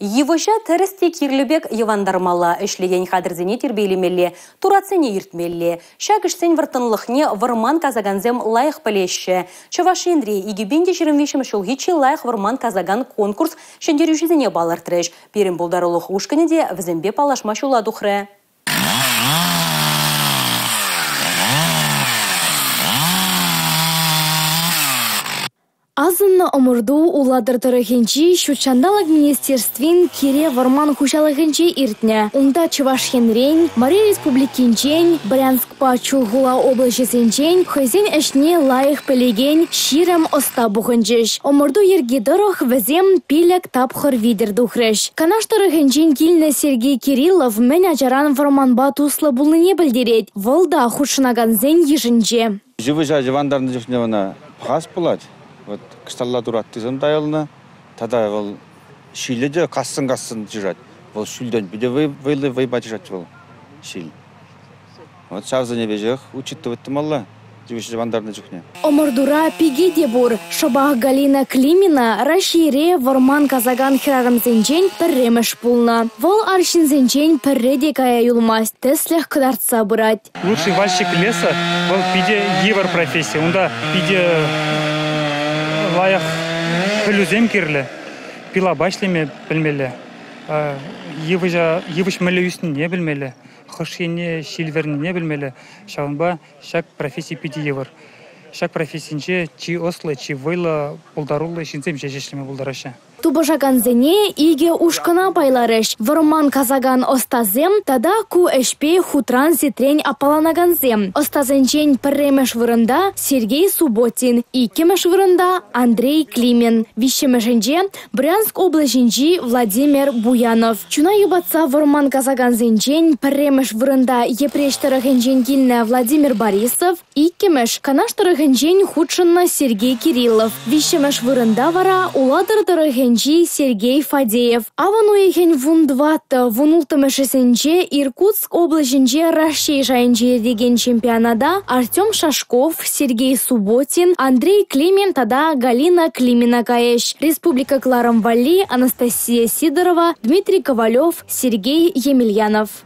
Йывыша тәрісте кирлібек евандармала ішлеген қадырзіне тербейлемелі, турацене ертмелі. Шагышсен вартынлықне варман казаганзем лайық білеші. Чавашенре игібенде жерімвешім шылғичі лайық варман казаган конкурс шендерюшізіне балар тіреш. Перім бұлдарылық ұшқынеде візімбе палашма шуладухры. Азынна омырду уладырдырыгенчи Щучандалык министерствин кире варман хушалыгенчи иртне. Унда Чувашьенрень, Мария Республикинчень, Брянскпа Чулгула облачесенчень, хозяин эшне лайых пелеген ширам остабухынчыш. Омырду ергидорох везем пилек тапхыр видердухрыш. Канаштырыгенчень килне Сергей Кириллов мен ажаран варманба туслы булныне білдерет. Волда хушынаганзен ежінче. Живыжа живандарны жүхневана пхас пулать. Вот ксталла дуратты дайылына, тада ол шиледе касын жират. Ол шилден биде вайба жират ол шил. Вот шавзане бежех учитывать малла. Омырдура пиге бур. Шобах Галина Климина Рашире варман казаган хирарымзенчен пірремеш пулна. Вол аршинзенчен пірреде кая юлмас. Теслех кыдарца бурать. Лучший вальщик леса был пиде евр профессия. Унда пиде лаях пілузем кирлі. Пила башлеме білмелі. Евыш мәлі үсін не білмелі. Хошене шилверни не білмелі. Шағынба шак профессия пиде евр. Шак профессиинче чи ослы, чи войла пулдарулы шинзем жешешлеме пулдараша. Тубажаганзене иге ушкана байларыш. Варман казаган остазем, тада ку эшпе хутран ситрень апаланаганзем. Остазенчень пірремеш вырында Сергей Субботин, икемеш вырында Андрей Климен. Вишемешенче Брянск облачинчи Владимир Буянов. Чуна юбатса варман казаганзенчень пірремеш вырында епрештарыгенчень килне Владимир Борисов, икемеш канаштарыгенчень худшынна Сергей Кириллов. Вишемеш вырында вара уладырдырыгенчень Сергей Фадеев. Авануеген вундватта вунултымешесенче Иркутск облачинче Россия жайынче деген чемпионада Артем Шашков, Сергей Субботин, Андрей Климен, тада Галина Климина каеш. Республика Кларам Валли, Анастасия Сидорова, Дмитрий Ковалев, Сергей Емельянов.